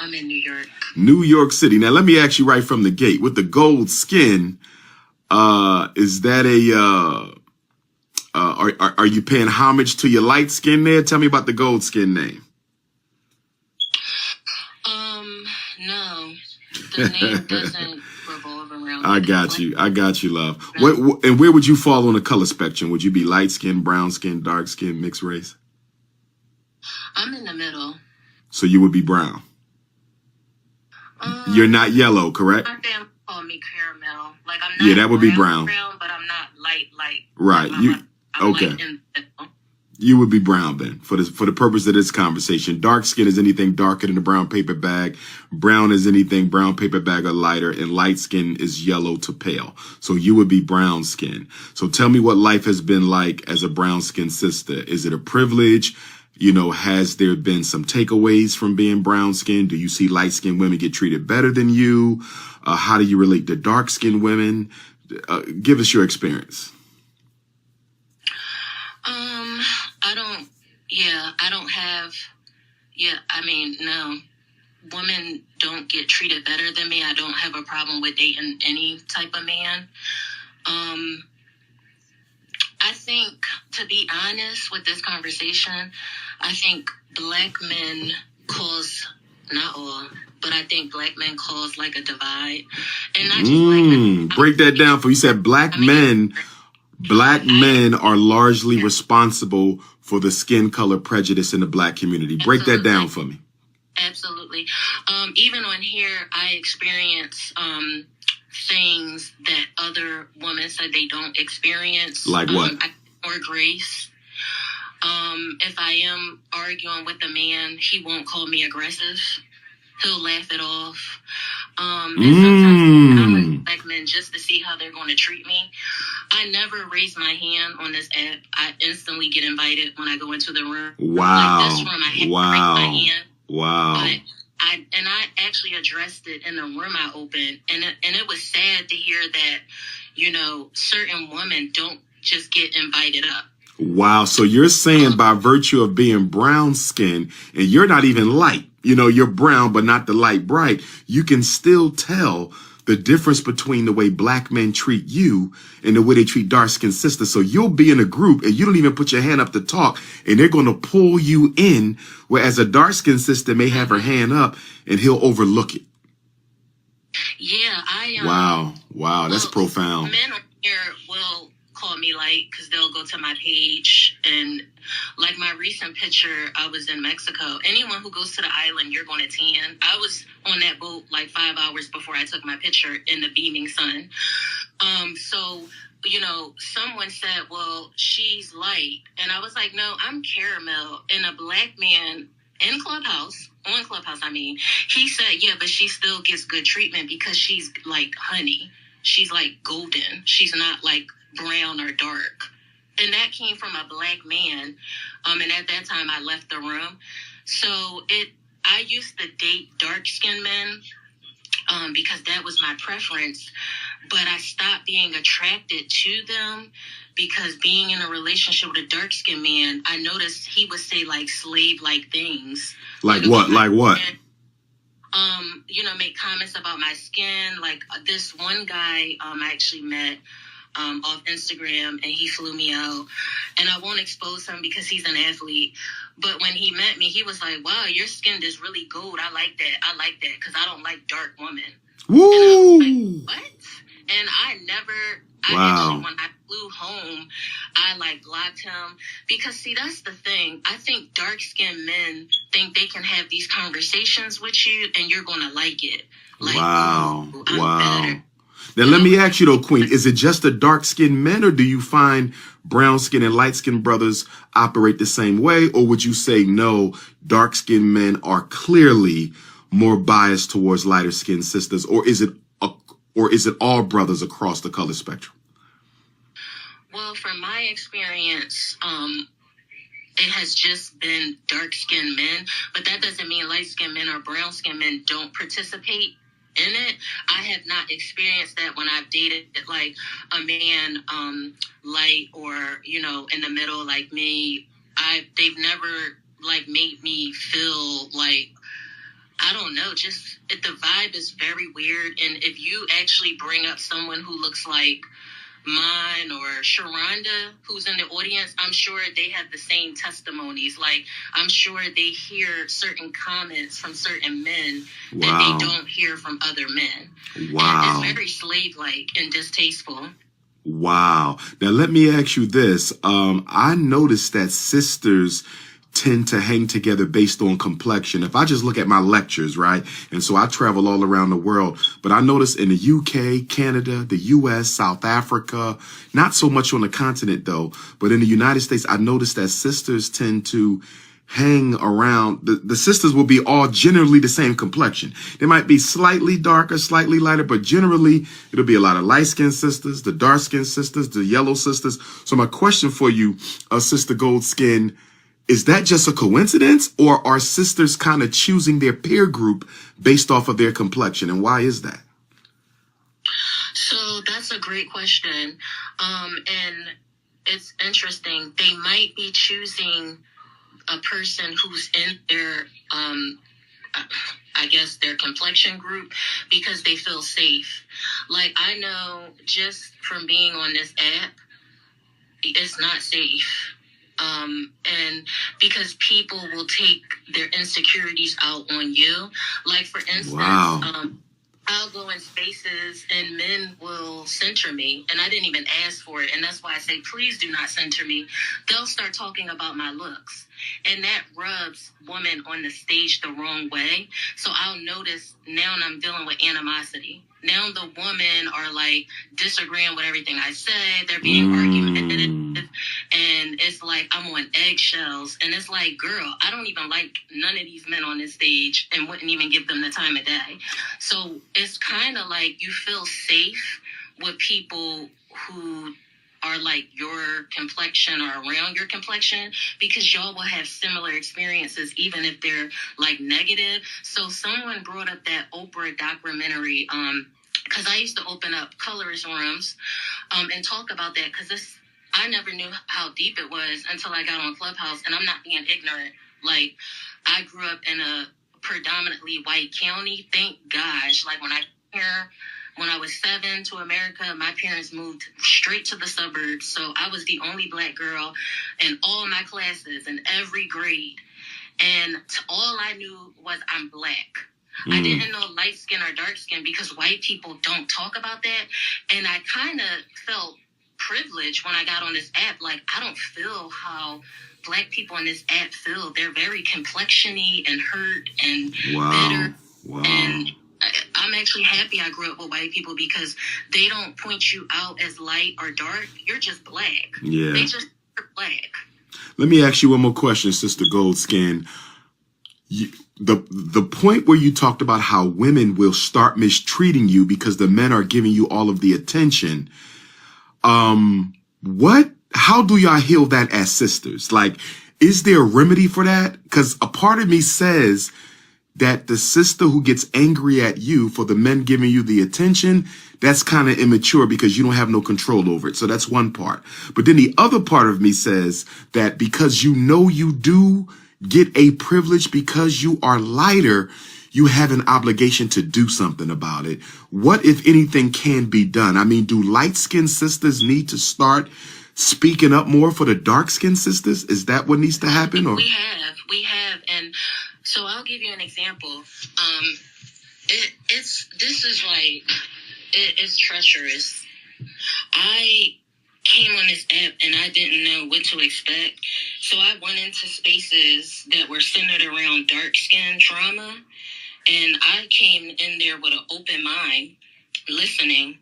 I'm in New York. New York City. Now, let me ask you right from the gate. With the gold skin, is that are you paying homage to your light skin there? Tell me about the gold skin name. No. The name doesn't revolve around. I got you, love. No. And where would you fall on the color spectrum? Would you be light skin, brown skin, dark skin, mixed race? I'm in the middle. So you would be brown. You're not yellow, correct? My family call me caramel. Like I'm not. Yeah, that would be brown. But I'm not light. Right. I'm okay. Light in the middle. You would be brown then, for the purpose of this conversation. Dark skin is anything darker than a brown paper bag. Brown is anything brown paper bag or lighter, and light skin is yellow to pale. So you would be brown skin. So tell me what life has been like as a brown skin sister. Is it a privilege? You know, has there been some takeaways from being brown skin? Do you see light skinned women get treated better than you? How do you relate to dark skinned women? Give us your experience. No. Women don't get treated better than me. I don't have a problem with dating any type of man. I think, to be honest with this conversation, I think black men cause, not all, but I think black men cause like a divide. And not just black men. Break that down for you. Said black men are largely responsible for the skin color prejudice in the black community. Break that down for me. Absolutely. Even on here, I experience things that other women said they don't experience. Like what? Or grace. If I am arguing with a man, he won't call me aggressive. He'll laugh it off. And sometimes I'm with black men just to see how they're going to treat me. I never raise my hand on this app. I instantly get invited when I go into the room. Wow. Like this room, I have to raise my hand. Wow. But I actually addressed it in the room I opened. And it was sad to hear that, you know, certain women don't just get invited up. Wow. So you're saying by virtue of being brown skin, and you're not even light, you know, you're brown, but not the light bright, you can still tell the difference between the way black men treat you and the way they treat dark skinned sisters. So you'll be in a group and you don't even put your hand up to talk, and they're going to pull you in, whereas a dark skinned sister may have her hand up and he'll overlook it. Yeah, Wow, that's profound. Men on here will call me light because they'll go to my page, and like my recent picture, I was in Mexico. Anyone who goes to the island, you're going to tan. I was on that boat like 5 hours before I took my picture in the beaming sun. So, you know, someone said, well, she's light. And I was like, no, I'm caramel. And a black man in Clubhouse, he said, yeah, but she still gets good treatment because she's like honey. She's like golden. She's not like brown or dark. And that came from a black man. And at that time I left the room. So I used to date dark skinned men because that was my preference. But I stopped being attracted to them because being in a relationship with a dark skinned man, I noticed he would say like slave like things. Like what? Like what? You know, make comments about my skin. Like this one guy I actually met off Instagram, and he flew me out, and I won't expose him because he's an athlete, but when he met me, he was like, wow, your skin is really gold. I like that because I don't like dark women. Woo! And I was like, what? And actually, when I flew home, I like blocked him because see, that's the thing. I think dark skinned men think they can have these conversations with you and you're gonna like it. Like, wow. Better. Now, let me ask you, though, Queen, is it just the dark-skinned men, or do you find brown-skinned and light-skinned brothers operate the same way? Or would you say, no, dark-skinned men are clearly more biased towards lighter-skinned sisters? Or is it all brothers across the color spectrum? Well, from my experience, it has just been dark-skinned men. But that doesn't mean light-skinned men or brown-skinned men don't participate in it. I have not experienced that when I've dated like a man light or, you know, in the middle like me. They've never like made me feel like I don't know, just the vibe is very weird. And if you actually bring up someone who looks like mine or Sharonda, who's in the audience, I'm sure they have the same testimonies. Like, I'm sure they hear certain comments from certain men that they don't hear from other men. Wow. And it's very slave-like and distasteful. Wow. Now, let me ask you this. I noticed that sisters tend to hang together based on complexion. If I just look at my lectures, right? And so I travel all around the world, but I notice in the UK, Canada, the US, South Africa, not so much on the continent though, but in the United States, I noticed that sisters tend to hang around. The sisters will be all generally the same complexion. They might be slightly darker, slightly lighter, but generally it'll be a lot of light-skinned sisters, the dark-skinned sisters, the yellow sisters. So my question for you, Sister Goldskin, is that just a coincidence, or are sisters kind of choosing their peer group based off of their complexion? And why is that? So that's a great question. And it's interesting. They might be choosing a person who's in their, I guess, their complexion group because they feel safe. Like, I know just from being on this app, it's not safe. And because people will take their insecurities out on you. Like, for instance, I'll go in spaces and men will center me, and I didn't even ask for it. And that's why I say, please do not center me. They'll start talking about my looks, and that rubs women on the stage the wrong way. So I'll notice now I'm dealing with animosity. Now the women are like disagreeing with everything I say. They're being argumentative. And it's like I'm on eggshells. And it's like, girl, I don't even like none of these men on this stage and wouldn't even give them the time of day. So it's kind of like you feel safe with people who are like your complexion or around your complexion because y'all will have similar experiences, even if they're like negative. So someone brought up that Oprah documentary, because I used to open up colorist rooms and talk about that because I never knew how deep it was until I got on Clubhouse, and I'm not being ignorant. Like, I grew up in a predominantly white county. Thank gosh. Like, when I was 7 to America, my parents moved straight to the suburbs. So I was the only black girl in all my classes in every grade. And all I knew was I'm black. I didn't know light skin or dark skin because white people don't talk about that. And I kind of felt privileged when I got on this app. Like, I don't feel how black people on this app feel. They're very complexion-y and hurt and bitter. Wow. And I'm actually happy I grew up with white people because they don't point you out as light or dark. You're just black. Yeah. They just are black. Let me ask you one more question, Sister Goldskin. The point where you talked about how women will start mistreating you because the men are giving you all of the attention. How do y'all heal that as sisters? Like, is there a remedy for that? Because a part of me says that the sister who gets angry at you for the men giving you the attention, that's kind of immature because you don't have no control over it. So that's one part. But then the other part of me says that because you know you do get a privilege because you are lighter, you have an obligation to do something about it. What, if anything, can be done? I mean, do light-skinned sisters need to start speaking up more for the dark-skinned sisters? Is that what needs to happen? Or we have, and so I'll give you an example. It's treacherous. I came on this app and I didn't know what to expect. So I went into spaces that were centered around dark skin trauma. And I came in there with an open mind, listening,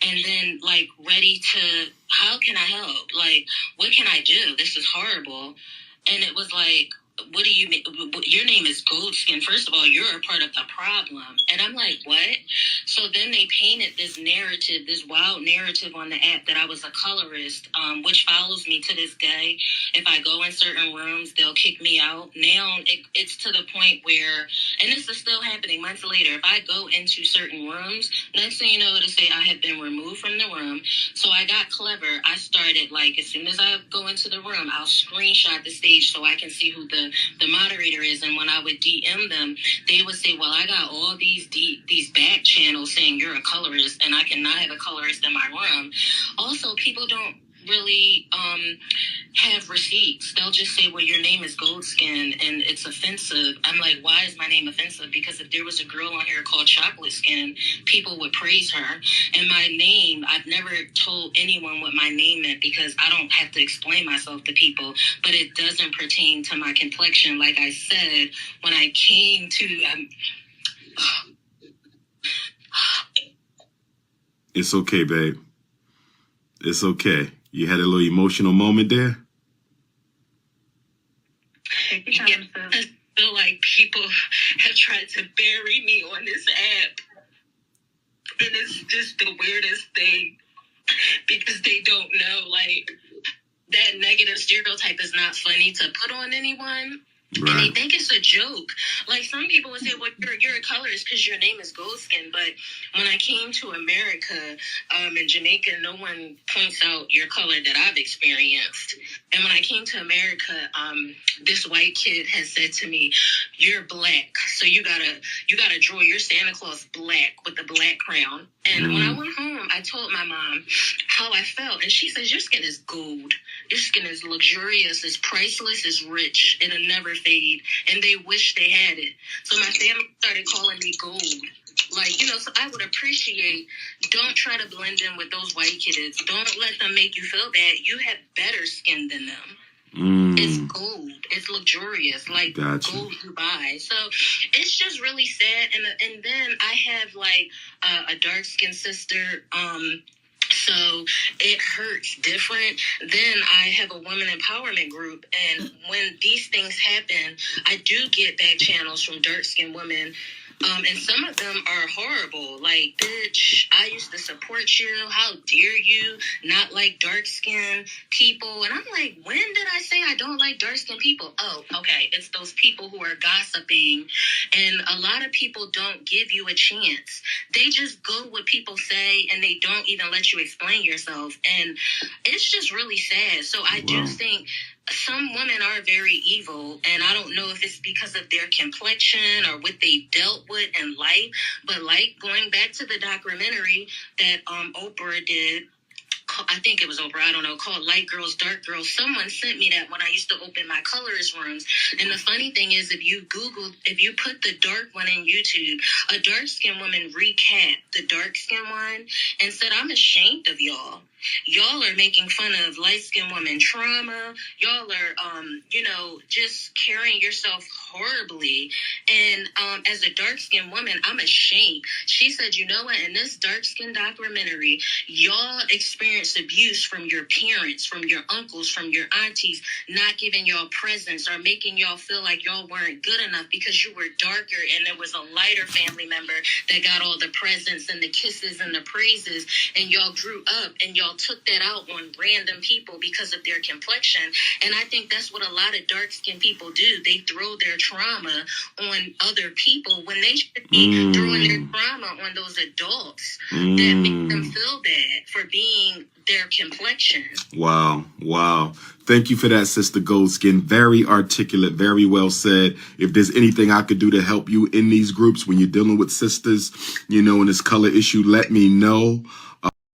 and then like ready to, how can I help? Like, what can I do? This is horrible. And it was like, what do you mean? Your name is Goldskin. First of all, you're a part of the problem. And I'm like, what? So then they painted this narrative, this wild narrative on the app that I was a colorist, which follows me to this day. If I go in certain rooms, they'll kick me out. Now it's to the point where, and this is still happening months later, if I go into certain rooms, next thing you know, it'll say I have been removed from the room. So I got clever. I started, like, as soon as I go into the room, I'll screenshot the stage so I can see who the the moderator is, and when I would DM them, they would say, well, I got all these back channels saying you're a colorist, and I cannot have a colorist in my room. Also, people don't really have receipts. They'll just say, well, your name is Goldskin and it's offensive. I'm like, why is my name offensive? Because if there was a girl on here called Chocolate Skin, people would praise her. And my name, I've never told anyone what my name meant because I don't have to explain myself to people, but it doesn't pertain to my complexion. Like I said, when I came to it's okay, babe. It's okay. You had a little emotional moment there? I feel like people have tried to bury me on this app. And it's just the weirdest thing because they don't know, like, that negative stereotype is not funny to put on anyone. Right. And they think it's a joke. Like, some people would say, well, you're a colorist because your name is Goldskin. But when I came to America, in Jamaica, no one points out your color that I've experienced. And when I came to America, this white kid has said to me, you're black. So you gotta draw your Santa Claus black with a black crown. And when I went home, I told my mom how I felt. And she says, your skin is gold. Your skin is luxurious, it's priceless, it's rich. It'll never fade. And they wish they had it. So my family started calling me gold. Like, you know, so I would appreciate, don't try to blend in with those white kids. Don't let them make you feel bad. You have better skin than them. It's gold. It's luxurious, like gold Dubai. So it's just really sad. And then I have like a dark skinned sister. So it hurts different. Then I have a women empowerment group. And when these things happen, I do get back channels from dark skinned women. And some of them are horrible. Like, bitch, I used to support you. How dare you not like dark-skinned people? And I'm like, when did I say I don't like dark-skinned people? Oh, okay. It's those people who are gossiping. And a lot of people don't give you a chance. They just go what people say, and they don't even let you explain yourself. And it's just really sad. So I do think some women are very evil, and I don't know if it's because of their complexion or what they dealt with in life, but like going back to the documentary that Oprah did, I think it was Oprah, I don't know, called Light Girls, Dark Girls. Someone sent me that when I used to open my colorist rooms. And the funny thing is, if you put the dark one in YouTube, a dark-skinned woman recapped the dark-skinned one and said, I'm ashamed of y'all. Y'all are making fun of light-skinned women trauma. Y'all are, just carrying yourself horribly. And as a dark-skinned woman, I'm ashamed. She said, you know what? In this dark-skinned documentary, y'all experienced abuse from your parents, from your uncles, from your aunties, not giving y'all presents or making y'all feel like y'all weren't good enough because you were darker and there was a lighter family member that got all the presents and the kisses and the praises. And y'all grew up and y'all took that out on random people because of their complexion. And I think that's what a lot of dark-skinned people do. They throw their trauma on other people when they should be throwing their trauma on those adults that make them feel bad for being their complexion. Wow. Thank you for that, Sister Goldskin. Very articulate, very well said. If there's anything I could do to help you in these groups when you're dealing with sisters, in this color issue, let me know.